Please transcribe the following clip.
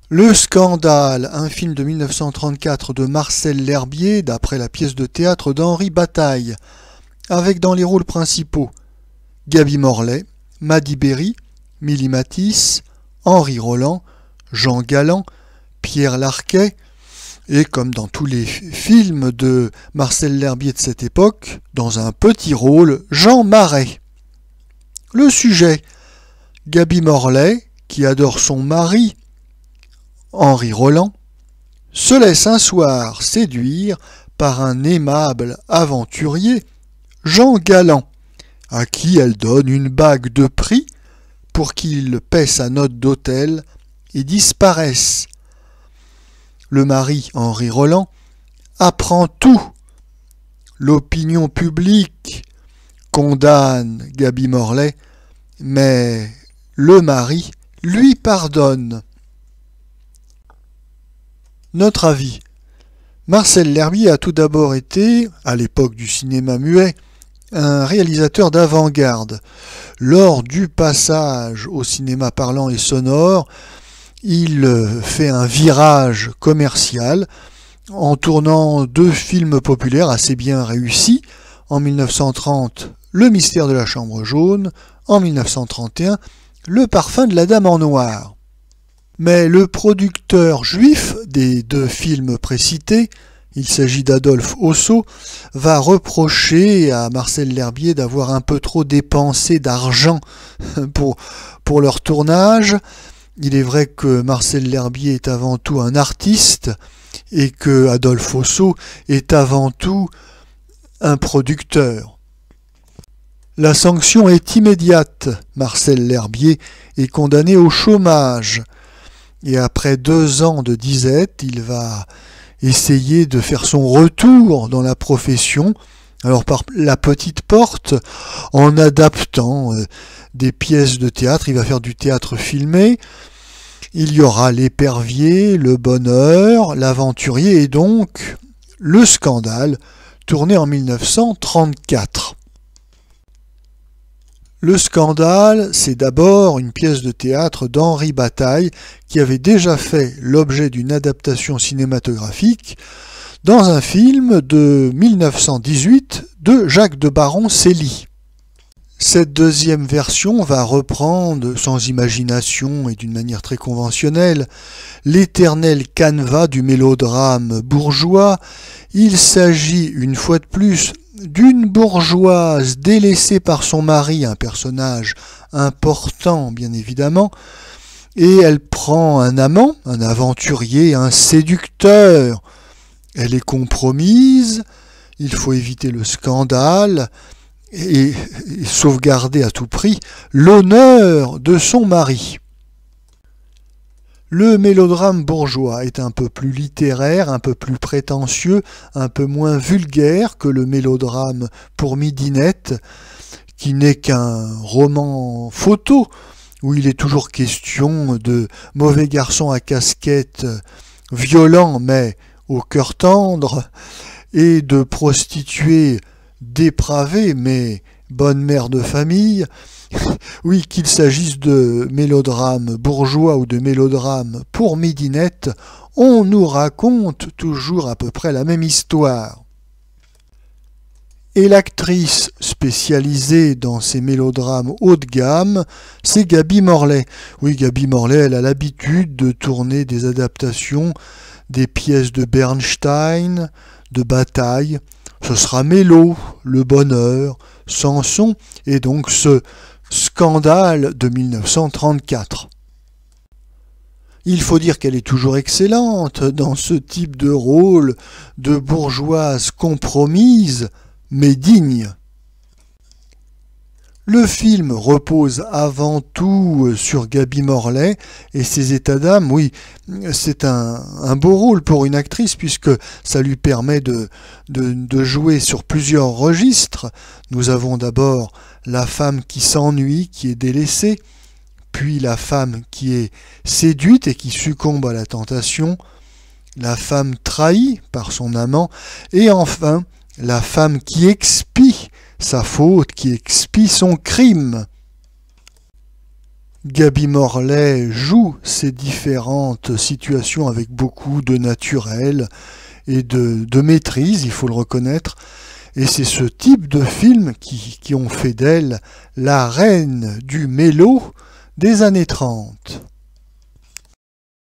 Le Scandale, un film de 1934 de Marcel L'Herbier, d'après la pièce de théâtre d'Henri Bataille, avec dans les rôles principaux Gaby Morlet, Mady Berry, Mily Matisse, Henri Roland, Jean Galland, Pierre Larquet, et comme dans tous les films de Marcel L'Herbier de cette époque, dans un petit rôle, Jean Marais. Le sujet, Gaby Morlet, qui adore son mari, Henri Roland, se laisse un soir séduire par un aimable aventurier, Jean Galland, à qui elle donne une bague de prix pour qu'il paie sa note d'hôtel et disparaisse. Le mari, Henri Roland, apprend tout. L'opinion publique condamne Gaby Morlet, mais le mari lui pardonne. Notre avis. Marcel L'Herbier a tout d'abord été, à l'époque du cinéma muet, un réalisateur d'avant-garde. Lors du passage au cinéma parlant et sonore, il fait un virage commercial en tournant deux films populaires assez bien réussis. En 1930, Le mystère de la chambre jaune. En 1931, Le parfum de la dame en noir. Mais le producteur juif des deux films précités, il s'agit d'Adolphe Hosso, va reprocher à Marcel L'Herbier d'avoir un peu trop dépensé d'argent pour leur tournage. Il est vrai que Marcel L'Herbier est avant tout un artiste et que Adolphe Hosso est avant tout un producteur. La sanction est immédiate. Marcel L'Herbier est condamné au chômage. Et après 2 ans de disette, il va essayer de faire son retour dans la profession, alors par la petite porte, en adaptant des pièces de théâtre. Il va faire du théâtre filmé. Il y aura L'Épervier, Le Bonheur, L'Aventurier et donc Le Scandale, tourné en 1934. Le Scandale, c'est d'abord une pièce de théâtre d'Henri Bataille qui avait déjà fait l'objet d'une adaptation cinématographique dans un film de 1918 de Jacques de Baron-Célie. Cette deuxième version va reprendre, sans imagination et d'une manière très conventionnelle, l'éternel canevas du mélodrame bourgeois. Il s'agit, une fois de plus, d'une bourgeoise délaissée par son mari, un personnage important bien évidemment, et elle prend un amant, un aventurier, un séducteur. Elle est compromise, il faut éviter le scandale et sauvegarder à tout prix l'honneur de son mari. Le mélodrame bourgeois est un peu plus littéraire, un peu plus prétentieux, un peu moins vulgaire que le mélodrame pour midinette, qui n'est qu'un roman photo, où il est toujours question de mauvais garçons à casquette violents mais au cœur tendre, et de prostituées dépravées mais bonnes mères de famille. Oui, qu'il s'agisse de mélodrame bourgeois ou de mélodrame pour midinette, on nous raconte toujours à peu près la même histoire. Et l'actrice spécialisée dans ces mélodrames haut de gamme, c'est Gaby Morlet. Oui, Gaby Morlet, elle a l'habitude de tourner des adaptations des pièces de Bernstein, de Bataille. Ce sera Mélo, Le Bonheur, Samson, et donc ce Scandale de 1934. Il faut dire qu'elle est toujours excellente dans ce type de rôle de bourgeoise compromise, mais digne. Le film repose avant tout sur Gaby Morlet et ses états d'âme. Oui, c'est un beau rôle pour une actrice puisque ça lui permet de jouer sur plusieurs registres. Nous avons d'abord la femme qui s'ennuie, qui est délaissée, puis la femme qui est séduite et qui succombe à la tentation, la femme trahie par son amant, et enfin la femme qui expie sa faute, qui expie son crime. Gaby Morley joue ces différentes situations avec beaucoup de naturel et de maîtrise, il faut le reconnaître. Et c'est ce type de films qui ont fait d'elle la reine du mélo des années 30.